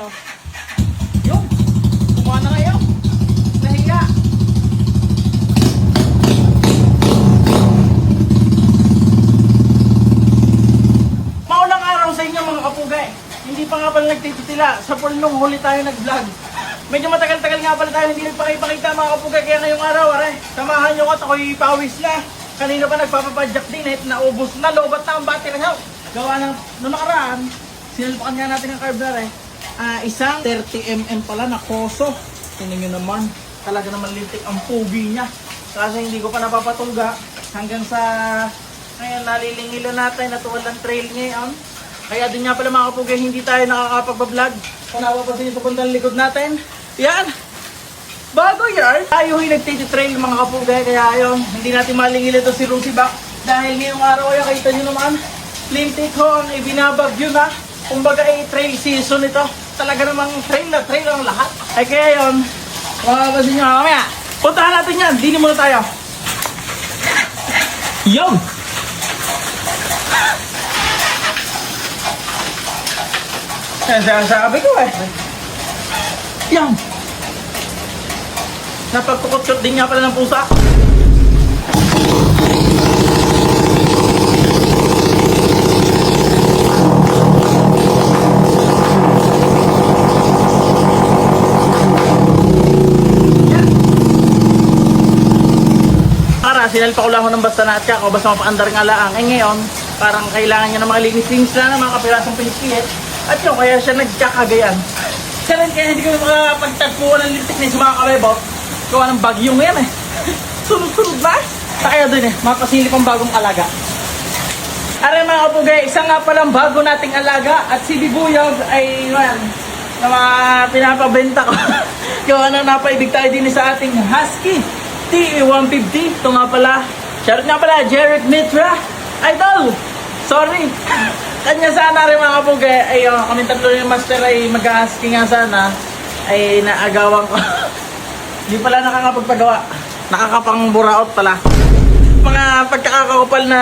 oh. Yung, kumuha na kayo. Nahiga. Maulang araw sa inyo mga kapugay. Hindi pa nga pala nagtititila. Sa pulnong huli tayo nag-vlog. Medyo matagal-tagal nga pala tayo hindi nagpakipakita mga kapugay. Kaya ngayong araw, samahan nyo ko at ako'y pawis na. Kanina pa nagpapapadyak din naubos na, lobat na ang battery ng help. Gawa ng noong nakaraan, sinalpakan nga natin ang carb na isang 30mm pala na koso. Tingnan nyo naman, talaga naman lintik ang pugi niya. Kasi hindi ko pa napapatulga hanggang sa ngayon nalilingilan natin at walang trail ngayon. Kaya din nga pala mga kapugay, hindi tayo nakakapag-vlog. Kung napapansin nyo sa bandang likod natin, yan! Bago yan, tayo yung nagtititrail mga kapugay. Kaya yun, hindi natin malingilan ito si Rosie Back. Dahil ngayong araw ay nakita nyo naman, lintik ho ang ibinabagyo na. Kumbaga ay trail season ito. Talaga namang trail ang lahat. Ay kaya yun, mapapansin nyo mamaya. Puntahan natin yan, dinin muna tayo. Yun! Sabi ko yan! Napagkukot-kot din nga pala ng pusa. Sinalpa ko lang ako ng basta na at kako, basta mapaandar nga laang. Eh ngayon, parang kailangan niya ng mga linis-linis na ng mga kapirasong pinipihit. At yun, kaya siya nagkakagayan. Kaya hindi ko makapagtagpuan ng lintik na sa mga kabebot. Gawa ng bagyo ngayon Sunod-sunod na. Kaya dun mapasilip ang bagong alaga. Aray mga kapugay, isa nga palang bago nating alaga. At si Bibuyog ay na mga pinapabenta ko. Gawa na napaibig tayo din sa ating Husky TE150. Ito nga pala, shoutout nga pala, Jared Mitra. Idol! Sorry! Kanya sana rin mga kapugay, ay kami tatlo yung master ay mag-husky nga sana, ay naagawan ko. Hindi pala nakakapagpagawa. Nakakapangburaot pala. Mga pagkakakapal na,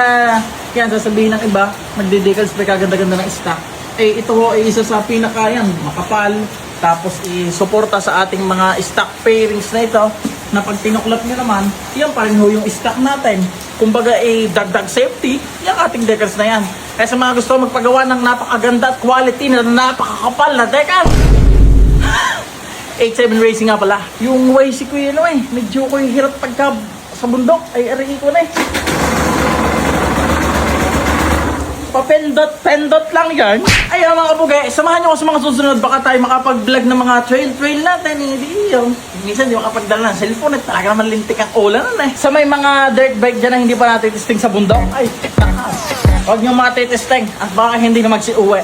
yan sasabihin ng iba, magdidecals pa kaganda-ganda ng stock. Eh ito ho ay isa sa pinakayan, makapal, tapos i-suporta sa ating mga stock pairings na ito. Na pag tinuklat nyo naman, yan pa rin ho yung stock natin. Kumbaga dagdag safety, yung ating decals na yan. Kaya sa mga gusto magpagawa ng napakaganda at quality na napakakapal na decals, 87 Racing nga pala. Yung YC ko yun medyo ko yung hirap pagka sa bundok, ay aray ko na Papendot lang yan. Ayun mga kapugay, samahan nyo ko sa mga susunod. Baka tayo makapag-vlog ng mga trail natin. Hindi yun. Minsan di makapagdala ng cellphone. Talaga naman lintik ang ulan Sa may mga dirt bike dyan na hindi pa natin testing sa bundok. Ay, huwag nyo mga testing. At baka hindi na magsiuwi.